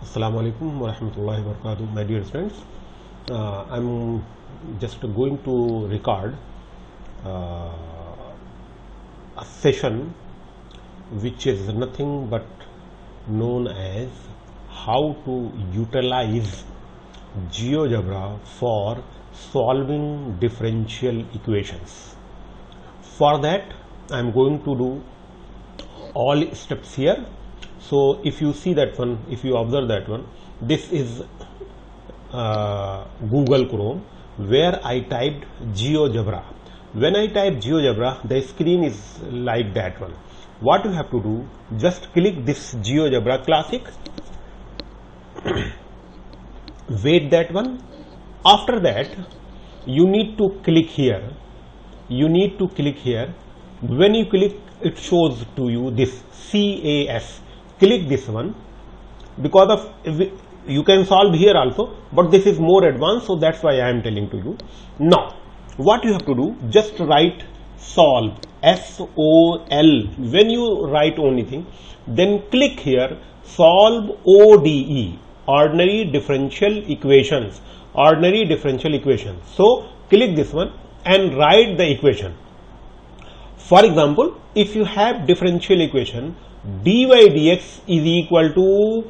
Assalamu alaikum wa rahmatullahi wa barakatuh, my dear friends. I'm just going to record a session which is nothing but known as how to utilize GeoGebra for solving differential equations. For that, I'm going to do all steps here. So if you see that one, if you observe that one, this is Google Chrome where I typed GeoGebra. When I type GeoGebra, the screen is like that one. What you have to do, just click this GeoGebra Classic, wait that one. After that, you need to click here. When you click, it shows to you this CAS. Click this one, because of you can solve here also, but this is more advanced, so that's why I am telling to you. Now what you have to do, just write solve, SOL. When you write anything, then click here solve ODE, ordinary differential equations. So click this one and write the equation. For example, if you have differential equation dy dx is equal to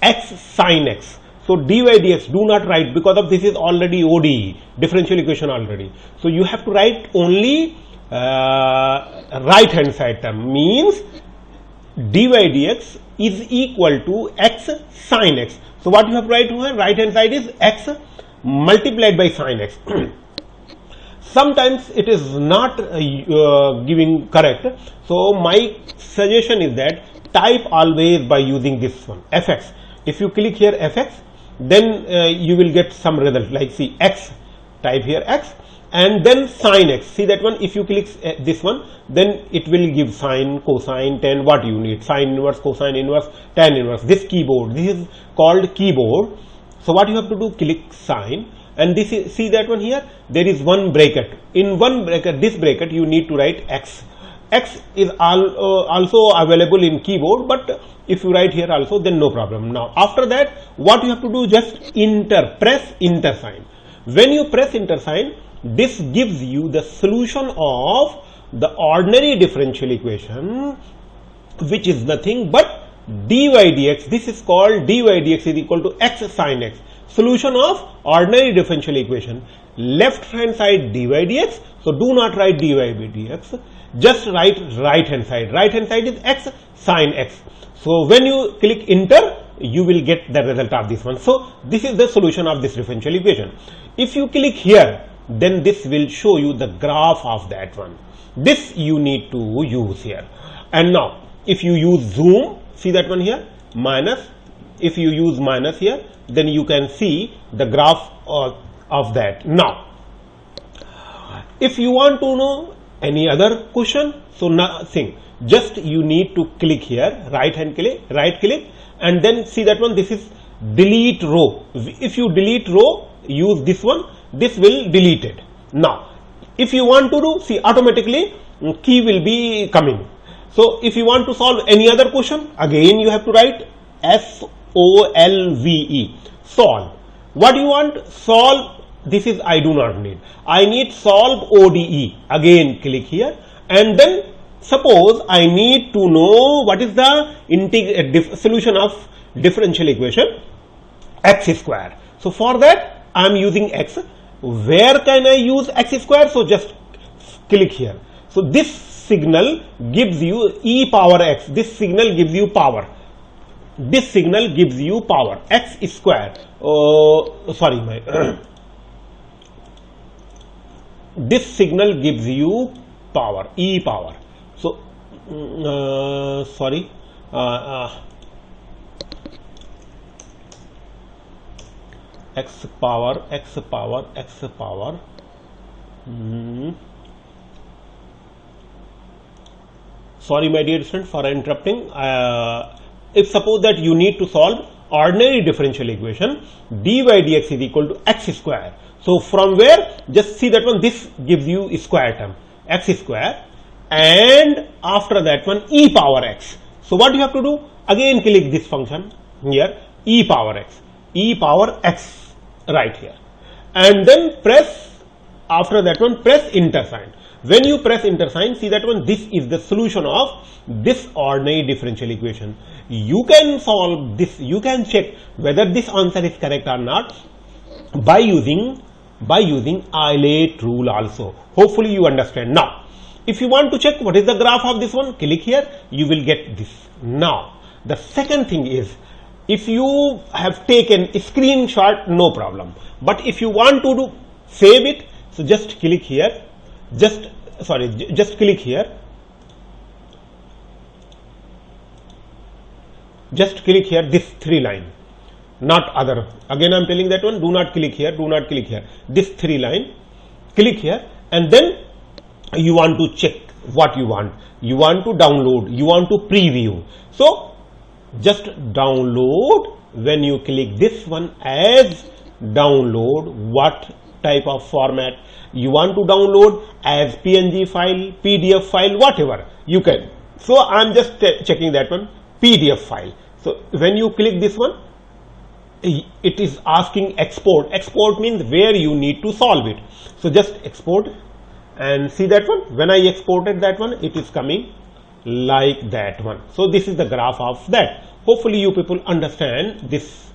x sin x. So dy dx do not write, because of this is already ODE, differential equation already. So you have to write only right hand side term, means dy dx is equal to x sin x. So what you have to write here, right hand side is x multiplied by sin x. Sometimes it is not giving correct, so my suggestion is that type always by using this one, fx. If you click here fx, then you will get some result, like see x, type here x and then sin x. See that one, if you click this one, then it will give sine, cosine, tan, what you need, sine inverse, cosine inverse, tan inverse. This keyboard, this is called keyboard. So what you have to do, click sine, and this is, see that one here, there is one bracket. In one bracket, this bracket you need to write x. X is also available in keyboard, but if you write here also, then no problem. Now after that, what you have to do, just press enter sign. When you press enter sign, this gives you the solution of the ordinary differential equation, which is nothing but dy dx. This is called dy dx is equal to x sin x. Solution of ordinary differential equation. Left hand side dy dx, so do not write dy dx, just write right hand side. Right hand side is x sin x. So when you click enter, you will get the result of this one. So this is the solution of this differential equation. If you click here, then this will show you the graph of that one. This you need to use here. And now if you use zoom, see that one here, minus, if you use minus here, then you can see the graph of that. Now if you want to know any other question, so nothing, just you need to click here, right click, and then see that one, this is delete row. If you delete row, use this one, this will delete it. Now if you want to do, see, automatically key will be coming. So if you want to solve any other question, again you have to write SOLVE, solve. What do you want? Solve. This is I do not need. I need solve ODE. Again click here, and then suppose I need to know what is the solution of differential equation x square. So for that I am using x. Where can I use x square? So just click here. So this signal gives you e power x. This signal gives you power. This signal gives you power, x square. This signal gives you power, e power. So x power. Sorry my dear friend for interrupting. If suppose that you need to solve ordinary differential equation, dy dx is equal to x square. So from where, just see that one, this gives you square term, x square, and after that one e power x. So what you have to do, again click this function here, e power x right here, and then press, after that one press enter sign. When you press enter sign, see that one, this is the solution of this ordinary differential equation. You can solve this, you can check whether this answer is correct or not by using Eilert rule also. Hopefully you understand. Now if you want to check what is the graph of this one, click here, you will get this. Now the second thing is, if you have taken a screenshot, no problem, but if you want to save it, so just click here, just click here, this 3 line, not other. Again I am telling that one, do not click here, this 3 line, click here, and then you want to check what you want to download, you want to preview. So just download. When you click this one as download, what type of format you want to download, as PNG file, PDF file, whatever you can. So I am just checking that one, PDF file. So when you click this one, it is asking export. Export means where you need to solve it. So just export, and see that one, when I exported that one, it is coming like that one. So this is the graph of that. Hopefully you people understand this.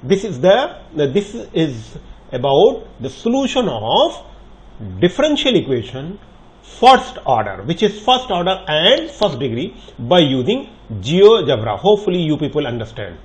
This is about the solution of differential equation first order, which is first order and first degree, by using GeoGebra. Hopefully you people understand.